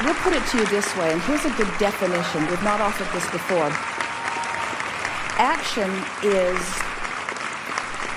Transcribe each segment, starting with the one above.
We'll put it to you this way, and here's a good definition. We've not offered this before. Action is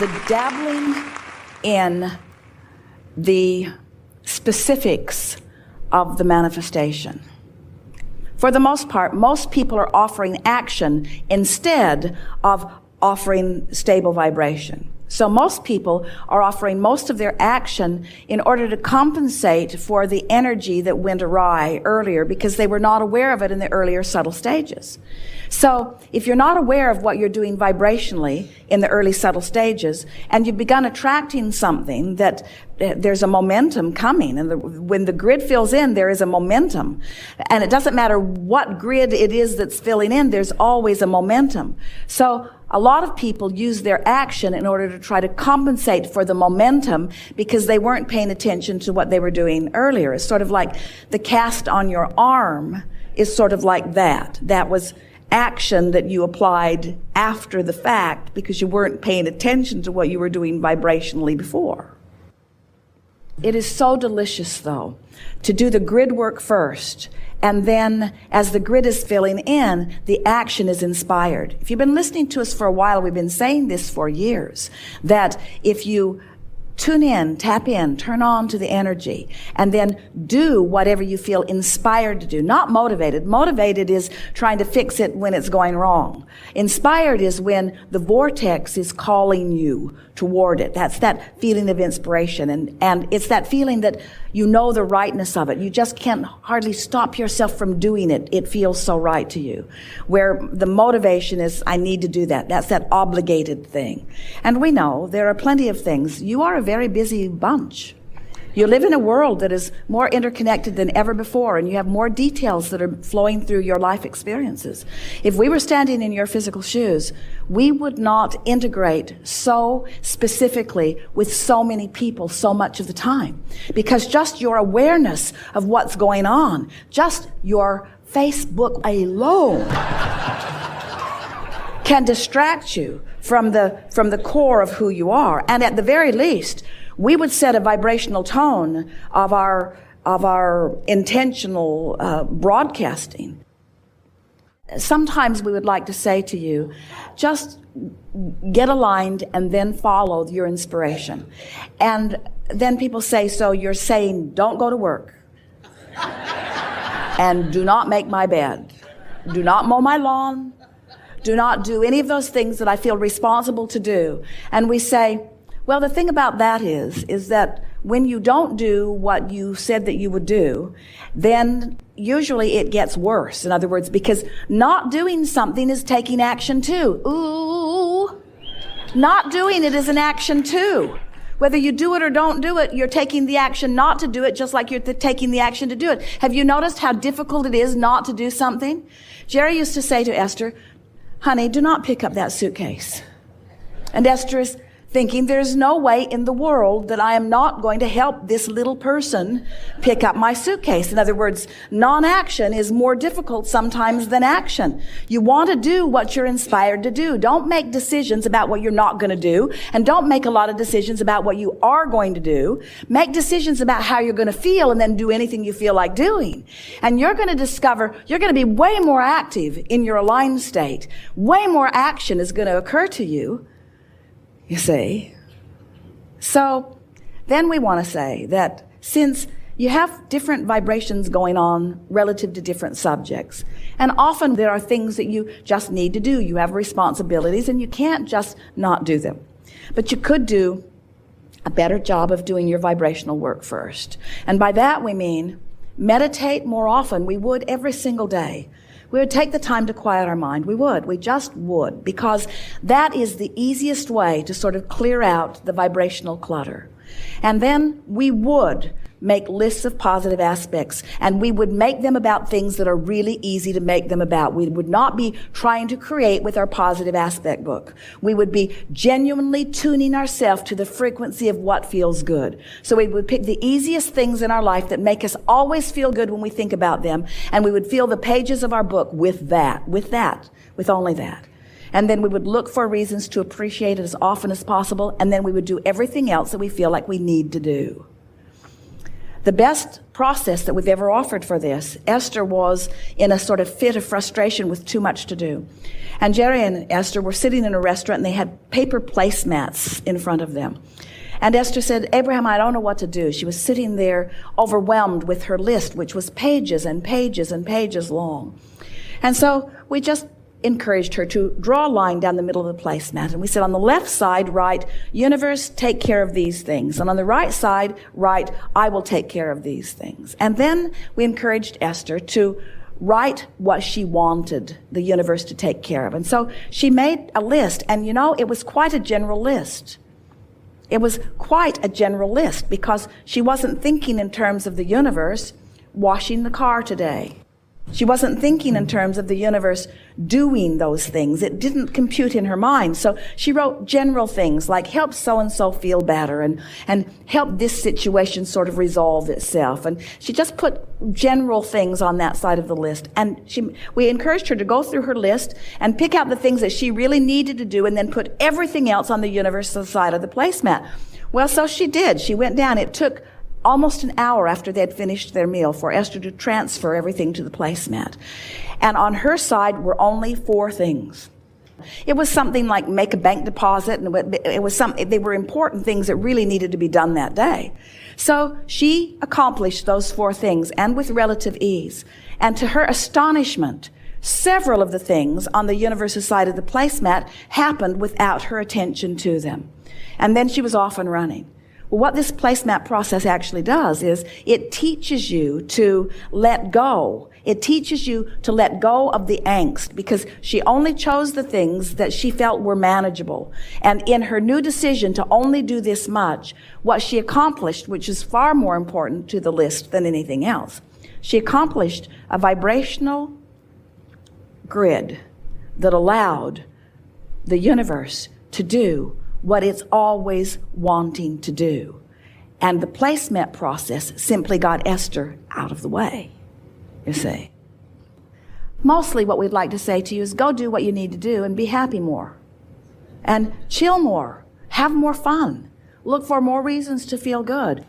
the dabbling in the specifics of the manifestation. For the most part, most people are offering action instead of offering stable vibration. So most people are offering most of their action in order to compensate for the energy that went awry earlier because they were not aware of it in the earlier subtle stages. So if you're not aware of what you're doing vibrationally in the early subtle stages and you've begun attracting something that there's a momentum coming, and when the grid fills in, there is a momentum. And it doesn't matter what grid it is that's filling in, there's always a momentum. So a lot of people use their action in order to try to compensate for the momentum because they weren't paying attention to what they were doing earlier. It's sort of like the cast on your arm is sort of like that. That was action that you applied after the fact because you weren't paying attention to what you were doing vibrationally before. It is so delicious, though, to do the grid work first, and then as the grid is filling in, the action is inspired. If you've been listening to us for a while, we've been saying this for years, that if you tune in, tap in, turn on to the energy, and then do whatever you feel inspired to do. Not motivated. Motivated is trying to fix it when it's going wrong. Inspired is when the vortex is calling you toward it. That's that feeling of inspiration. And it's that feeling that you know the rightness of it. You just can't hardly stop yourself from doing it. It feels so right to you. Where the motivation is, I need to do that. That's that obligated thing. And we know there are plenty of things. You are a very busy bunch. You live in a world that is more interconnected than ever before, and you have more details that are flowing through your life experiences. If we were standing in your physical shoes, we would not integrate so specifically with so many people so much of the time. Because just your awareness of what's going on, just your Facebook alone can distract you from the core of who you are. And at the very least, we would set a vibrational tone of our intentional broadcasting. Sometimes we would like to say to you, just get aligned and then follow your inspiration. And then people say, so you're saying don't go to work and do not make my bed, do not mow my lawn, do not do any of those things that I feel responsible to do. And we say, well, the thing about that is that when you don't do what you said that you would do, then usually it gets worse. In other words, because not doing something is taking action too. Ooh, not doing it is an action too. Whether you do it or don't do it, you're taking the action not to do it, just like you're taking the action to do it. Have you noticed how difficult it is not to do something? Jerry used to say to Esther, honey, do not pick up that suitcase. And Esther is thinking, there's no way in the world that I am not going to help this little person pick up my suitcase. In other words, non-action is more difficult sometimes than action. You want to do what you're inspired to do. Don't make decisions about what you're not going to do, and don't make a lot of decisions about what you are going to do. Make decisions about how you're going to feel, and then do anything you feel like doing. And you're going to discover you're going to be way more active in your aligned state. Way more action is going to occur to you. You see? So then we want to say that since you have different vibrations going on relative to different subjects, and often there are things that you just need to do. You have responsibilities and you can't just not do them. But you could do a better job of doing your vibrational work first. And by that we mean meditate more often. We would every single day. We would take the time to quiet our mind. We just would, because that is the easiest way to sort of clear out the vibrational clutter. And then we would make lists of positive aspects, and we would make them about things that are really easy to make them about. We would not be trying to create with our positive aspect book. We would be genuinely tuning ourselves to the frequency of what feels good. So we would pick the easiest things in our life that make us always feel good when we think about them, and we would fill the pages of our book with only that. And then we would look for reasons to appreciate it as often as possible, and then we would do everything else that we feel like we need to do. The best process that we've ever offered for this. Esther was in a sort of fit of frustration with too much to do. And Jerry and Esther were sitting in a restaurant, and they had paper placemats in front of them. And Esther said, Abraham, I don't know what to do. She was sitting there overwhelmed with her list, which was pages and pages and pages long. And so we just encouraged her to draw a line down the middle of the placemat. And we said, on the left side, write, universe, take care of these things. And on the right side, write, I will take care of these things. And then we encouraged Esther to write what she wanted the universe to take care of. And so she made a list. And you know, it was quite a general list. It was quite a general list because she wasn't thinking in terms of the universe washing the car today. She wasn't thinking in terms of the universe doing those things. It didn't compute in her mind. So she wrote general things like help so-and-so feel better and help this situation sort of resolve itself. And she just put general things on that side of the list. And we encouraged her to go through her list and pick out the things that she really needed to do and then put everything else on the universal side of the placemat. Well, so she did. She went down. It took almost an hour after they had finished their meal for Esther to transfer everything to the placemat. And on her side were only 4 things. It was something like make a bank deposit, and they were important things that really needed to be done that day. So she accomplished those 4 things, and with relative ease. And to her astonishment, several of the things on the universal side of the placemat happened without her attention to them. And then she was off and running. Well, what this placemat process actually does is it teaches you to let go. It teaches you to let go of the angst because she only chose the things that she felt were manageable. And in her new decision to only do this much, what she accomplished, which is far more important to the list than anything else, she accomplished a vibrational grid that allowed the universe to do what it's always wanting to do. And the placemat process simply got Esther out of the way, you see. Mostly what we'd like to say to you is go do what you need to do and be happy more. And chill more. Have more fun. Look for more reasons to feel good.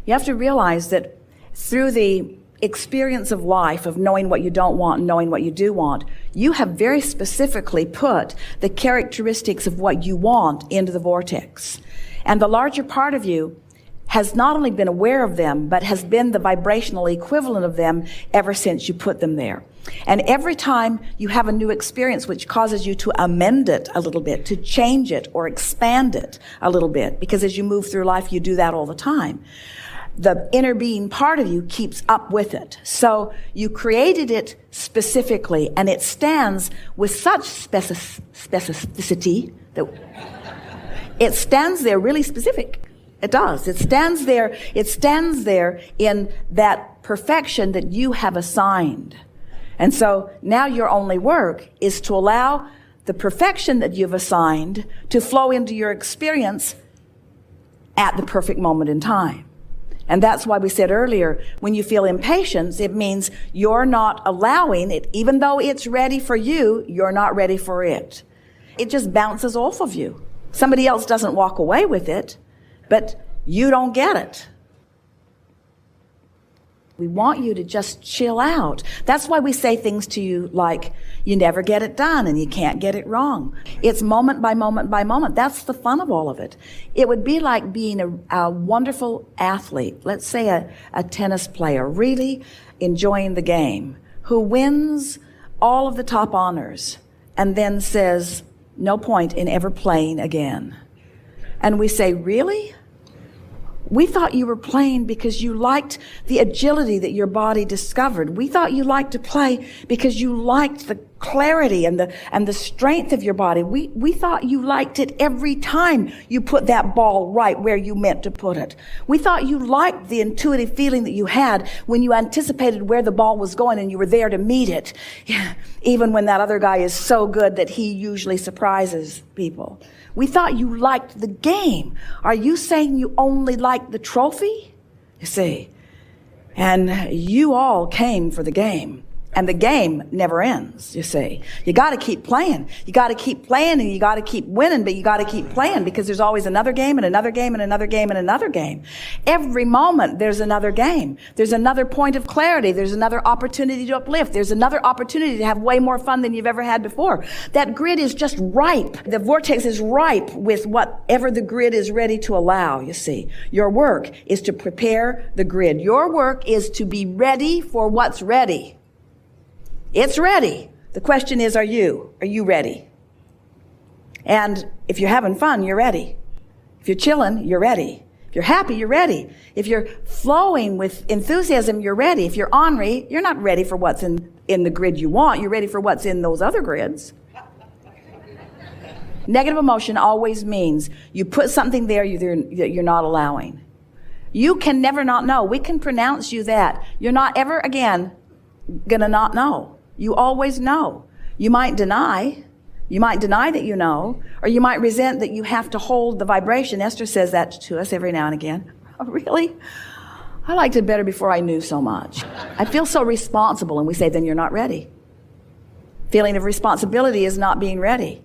You have to realize that through the experience of life, of knowing what you don't want and knowing what you do want, you have very specifically put the characteristics of what you want into the vortex. And the larger part of you has not only been aware of them, but has been the vibrational equivalent of them ever since you put them there. And every time you have a new experience which causes you to amend it a little bit, to change it or expand it a little bit, because as you move through life, you do that all the time, the inner being part of you keeps up with it. So you created it specifically, and it stands with such specificity that it stands there really specific. It does. It stands there in that perfection that you have assigned. And so now your only work is to allow the perfection that you've assigned to flow into your experience at the perfect moment in time. And that's why we said earlier, when you feel impatience, it means you're not allowing it, even though it's ready for you, you're not ready for it. It just bounces off of you. Somebody else doesn't walk away with it, but you don't get it. We want you to just chill out. That's why we say things to you like, you never get it done and you can't get it wrong. It's moment by moment by moment. That's the fun of all of it. It would be like being a wonderful athlete, let's say a tennis player, really enjoying the game, who wins all of the top honors and then says, no point in ever playing again. And we say, really? We thought you were playing because you liked the agility that your body discovered. We thought you liked to play because you liked the clarity and the strength of your body. We thought you liked it every time you put that ball right where you meant to put it. We thought you liked the intuitive feeling that you had when you anticipated where the ball was going and you were there to meet it. Even when that other guy is so good that he usually surprises people. We thought you liked the game. Are you saying you only liked the trophy? You see, and you all came for the game. And the game never ends, you see. You got to keep playing. You got to keep playing, and you got to keep winning, but you got to keep playing, because there's always another game and another game and another game and another game. Every moment there's another game. There's another point of clarity. There's another opportunity to uplift. There's another opportunity to have way more fun than you've ever had before. That grid is just ripe. The vortex is ripe with whatever the grid is ready to allow, you see. Your work is to prepare the grid. Your work is to be ready for what's ready. It's ready. The question is, are you ready? And if you're having fun, you're ready. If you're chilling, you're ready. If you're happy, you're ready. If you're flowing with enthusiasm, you're ready. If you're ornery, you're not ready for what's in the grid you want. You're ready for what's in those other grids. Negative emotion always means you put something there that you're not allowing. You can never not know. We can pronounce you that. You're not ever again gonna not know. You always know. You might deny that you know, or you might resent that you have to hold the vibration. Esther says that to us every now and again. Oh, really? I liked it better before I knew so much. I feel so responsible, and we say, then you're not ready. Feeling of responsibility is not being ready.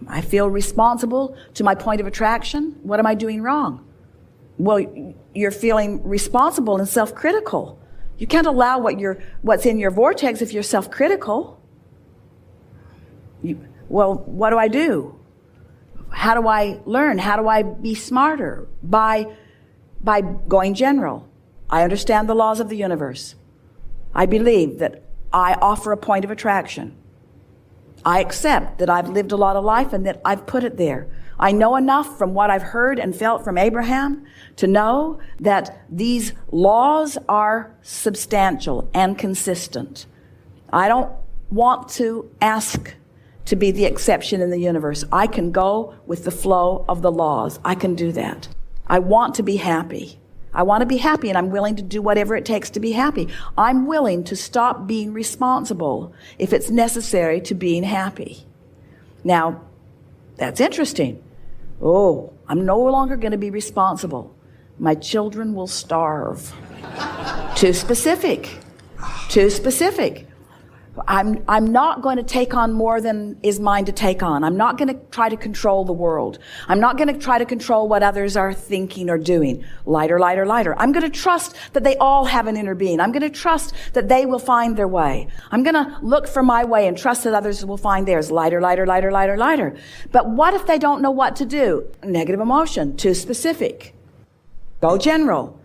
I feel responsible to my point of attraction. What am I doing wrong? Well, you're feeling responsible and self-critical. You can't allow what's in your vortex if you're self-critical. Well, what do I do? How do I learn? How do I be smarter? By going general. I understand the laws of the universe. I believe that I offer a point of attraction. I accept that I've lived a lot of life and that I've put it there. I know enough from what I've heard and felt from Abraham to know that these laws are substantial and consistent. I don't want to ask to be the exception in the universe. I can go with the flow of the laws. I can do that. I want to be happy. I want to be happy, and I'm willing to do whatever it takes to be happy. I'm willing to stop being responsible if it's necessary to being happy. Now, that's interesting. Oh, I'm no longer going to be responsible. My children will starve. Too specific. Too specific. I'm not going to take on more than is mine to take on. I'm not going to try to control the world. I'm not going to try to control what others are thinking or doing. Lighter, lighter, lighter. I'm going to trust that they all have an inner being. I'm going to trust that they will find their way. I'm going to look for my way and trust that others will find theirs. Lighter, lighter, lighter, lighter, lighter. But what if they don't know what to do? Negative emotion. Too specific. Go general.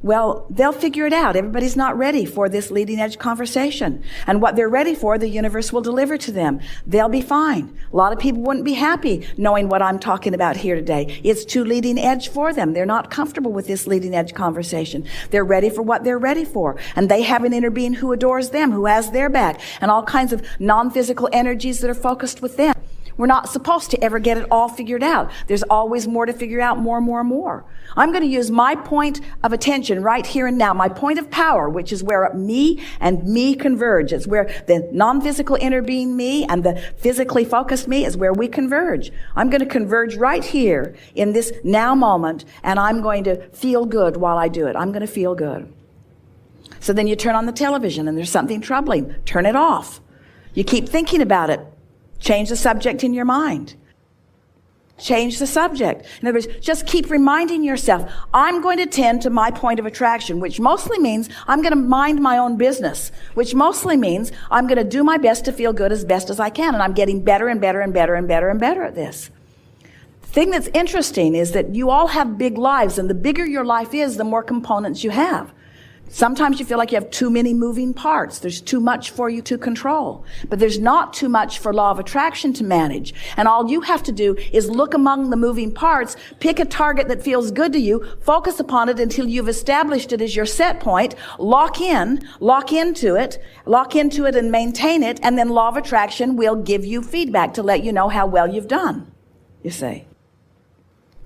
Well, they'll figure it out. Everybody's not ready for this leading edge conversation. And what they're ready for, the universe will deliver to them. They'll be fine. A lot of people wouldn't be happy knowing what I'm talking about here today. It's too leading edge for them. They're not comfortable with this leading edge conversation. They're ready for what they're ready for. And they have an inner being who adores them, who has their back, and all kinds of non-physical energies that are focused with them. We're not supposed to ever get it all figured out. There's always more to figure out, more and more and more. I'm going to use my point of attention right here and now, my point of power, which is where me and me converge. It's where the non-physical inner being me and the physically focused me is where we converge. I'm going to converge right here in this now moment, and I'm going to feel good while I do it. I'm going to feel good. So then you turn on the television and there's something troubling. Turn it off. You keep thinking about it. Change the subject in your mind. Change the subject. In other words, just keep reminding yourself, I'm going to tend to my point of attraction, which mostly means I'm going to mind my own business, which mostly means I'm going to do my best to feel good as best as I can. And I'm getting better and better and better and better and better at this. The thing that's interesting is that you all have big lives, and the bigger your life is, the more components you have. Sometimes you feel like you have too many moving parts. There's too much for you to control. But there's not too much for law of attraction to manage. And all you have to do is look among the moving parts, pick a target that feels good to you, focus upon it until you've established it as your set point, lock into it and maintain it, and then law of attraction will give you feedback to let you know how well you've done, you see.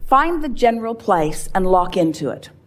Find the general place and lock into it.